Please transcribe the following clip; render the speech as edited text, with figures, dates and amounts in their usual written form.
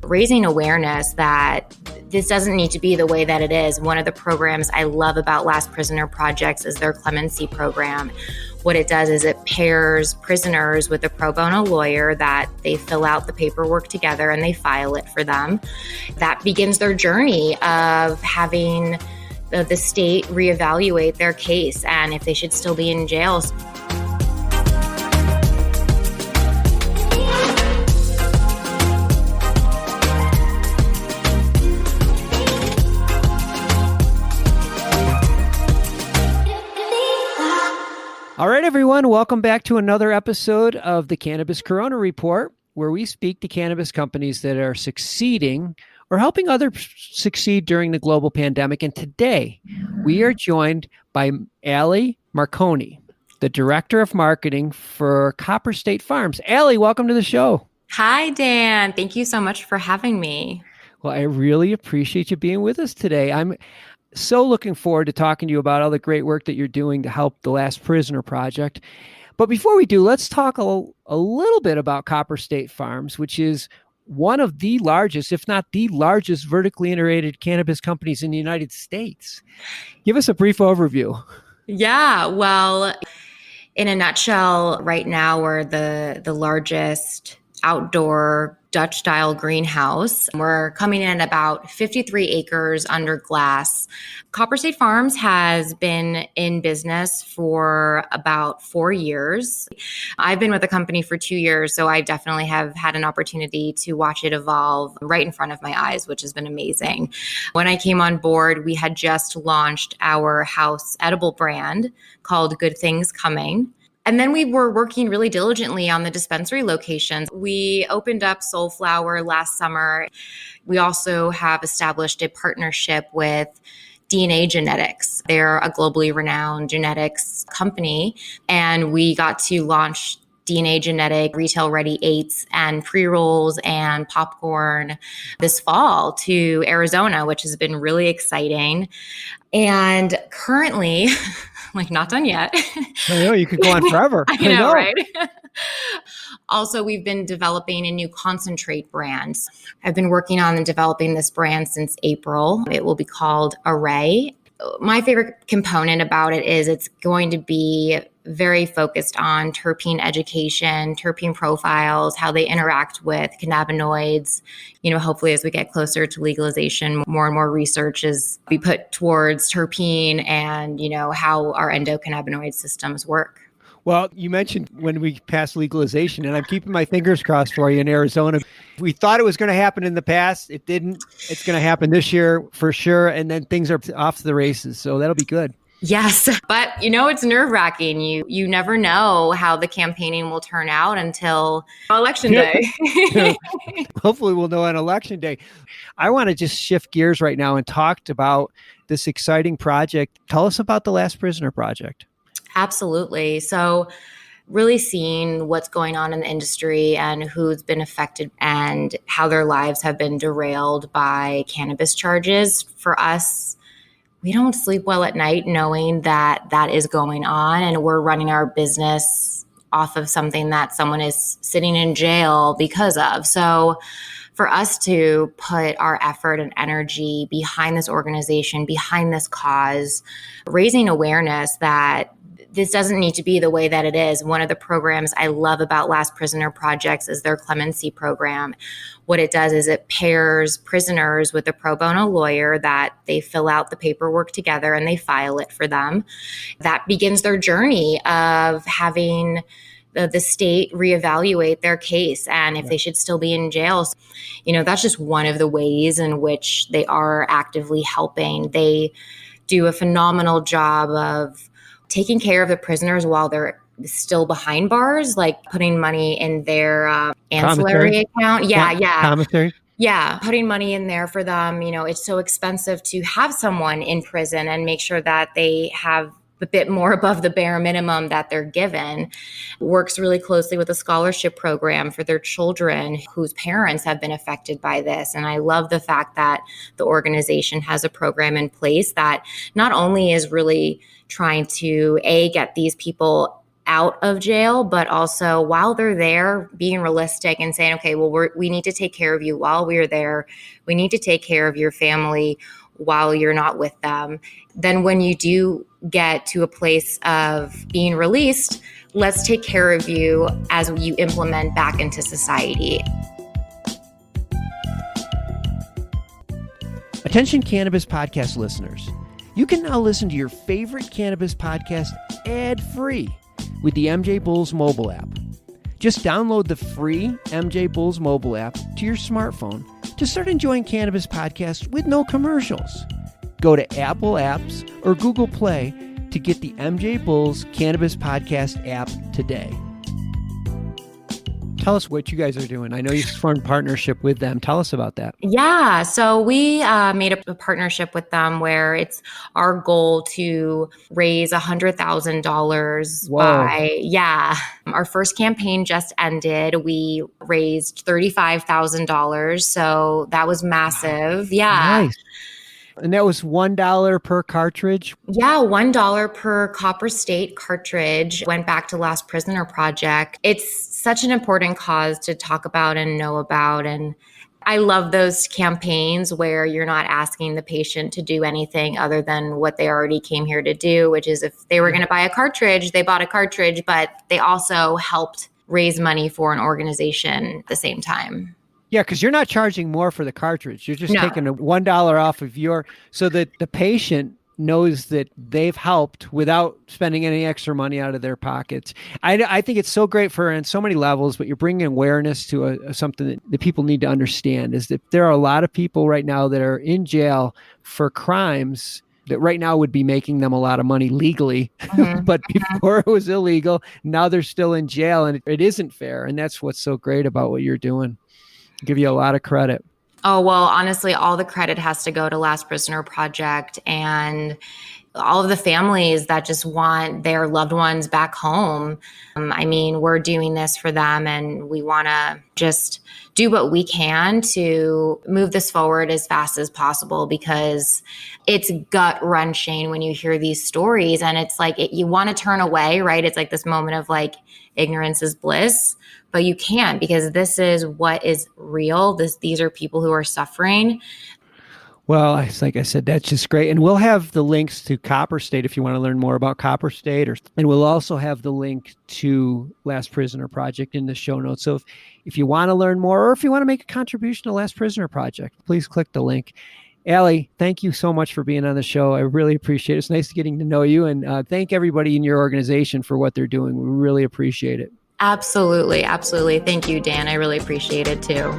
Raising awareness that this doesn't need to be the way that it is. One of the programs I love about Last Prisoner Projects is their clemency program. What it does is it pairs prisoners with a pro bono lawyer that they fill out the paperwork together and they file it for them. That begins their journey of having the state reevaluate their case and if they should still be in jail. All right, everyone, welcome back to another episode of the Cannabis Corona Report, where we speak to cannabis companies that are succeeding or helping others succeed during the global pandemic. And today we are joined by Allie Marconi, the Director of Marketing for Copperstate Farms. Allie, welcome to the show. Hi, Dan. Thank you so much for having me. Well, I really appreciate you being with us today. I'm so looking forward to talking to you about all the great work that you're doing to help the Last Prisoner Project. But before we do, let's talk a little bit about Copperstate Farms, which is one of the largest, if not the largest, vertically integrated cannabis companies in the United States. Give us a brief overview. Yeah, well, in a nutshell, right now we're the largest outdoor Dutch-style greenhouse. We're coming in at about 53 acres under glass. Copperstate Farms has been in business for about 4 years. I've been with the company for 2 years, so I definitely have had an opportunity to watch it evolve right in front of my eyes, which has been amazing. When I came on board, we had just launched our house edible brand called Good Things Coming. And then we were working really diligently on the dispensary locations. We opened up Soulflower last summer. We also have established a partnership with DNA Genetics. They're a globally renowned genetics company, and we got to launch DNA Genetic retail ready 8s and pre-rolls and popcorn this fall to Arizona, which has been really exciting. And currently, not done yet. I know, you could go on forever. I know, right? Also, we've been developing a new concentrate brand. I've been working on and developing this brand since April. It will be called Array. My favorite component about it is it's going to be very focused on terpene education, terpene profiles, how they interact with cannabinoids. Hopefully as we get closer to legalization, more and more research is be put towards terpene and, how our endocannabinoid systems work. Well, you mentioned when we passed legalization, and I'm keeping my fingers crossed for you in Arizona. We thought it was going to happen in the past. It didn't. It's going to happen this year for sure. And then things are off to the races. So that'll be good. Yes, but it's nerve-wracking. You never know how the campaigning will turn out until election day. Hopefully we'll know on election day. I want to just shift gears right now and talk about this exciting project. Tell us about the Last Prisoner Project. Absolutely. So really seeing what's going on in the industry and who's been affected and how their lives have been derailed by cannabis charges. For us, we don't sleep well at night knowing that is going on, and we're running our business off of something that someone is sitting in jail because of. So for us to put our effort and energy behind this organization, behind this cause, raising awareness that this doesn't need to be the way that it is. One of the programs I love about Last Prisoner Projects is their clemency program. What it does is it pairs prisoners with a pro bono lawyer that they fill out the paperwork together and they file it for them. That begins their journey of having the state reevaluate their case and if they should still be in jail. That's just one of the ways in which they are actively helping. They do a phenomenal job of taking care of the prisoners while they're still behind bars, like putting money in their ancillary account. Yeah. Commissary? Yeah, putting money in there for them. It's so expensive to have someone in prison and make sure that they have a bit more above the bare minimum that they're given, works really closely with a scholarship program for their children whose parents have been affected by this. And I love the fact that the organization has a program in place that not only is really trying to get these people out of jail, but also while they're there, being realistic and saying, okay, well, we need to take care of you while we're there. We need to take care of your family while you're not with them. Then when you do get to a place of being released, let's take care of you as you implement back into society. Attention Cannabis Podcast listeners. You can now listen to your favorite cannabis podcast ad-free with the MJBulls mobile app. Just download the free MJBulls mobile app to your smartphone to start enjoying cannabis podcasts with no commercials. Go to Apple Apps or Google Play to get the MJBulls Cannabis Podcast app today. Tell us what you guys are doing. I know you formed a partnership with them. Tell us about that. Yeah, so we made a partnership with them where it's our goal to raise $100,000 by, our first campaign just ended. We raised $35,000. So that was massive. Wow. Yeah. Nice. And that was $1 per cartridge? Yeah, $1 per Copperstate cartridge went back to Last Prisoner Project. It's such an important cause to talk about and know about. And I love those campaigns where you're not asking the patient to do anything other than what they already came here to do, which is if they were going to buy a cartridge, they bought a cartridge, but they also helped raise money for an organization at the same time. Yeah, because you're not charging more for the cartridge. You're just taking a $1 off of so that the patient knows that they've helped without spending any extra money out of their pockets. I think it's so great on so many levels, but you're bringing awareness to something that people need to understand is that there are a lot of people right now that are in jail for crimes that right now would be making them a lot of money legally, but before it was illegal, now they're still in jail and it isn't fair. And that's what's so great about what you're doing. Give you a lot of credit. Oh, well, honestly, all the credit has to go to Last Prisoner Project and all of the families that just want their loved ones back home. I mean, we're doing this for them and we want to just do what we can to move this forward as fast as possible because it's gut-wrenching when you hear these stories and it's like you want to turn away, right? It's like this moment of like ignorance is bliss, but you can't because this is what is real. These are people who are suffering. Well, like I said, that's just great. And we'll have the links to Copperstate if you want to learn more about Copperstate. And we'll also have the link to Last Prisoner Project in the show notes. So if you want to learn more or if you want to make a contribution to Last Prisoner Project, please click the link. Allie, thank you so much for being on the show. I really appreciate it. It's nice getting to know you. And thank everybody in your organization for what they're doing. We really appreciate it. Absolutely. Absolutely. Thank you, Dan. I really appreciate it too.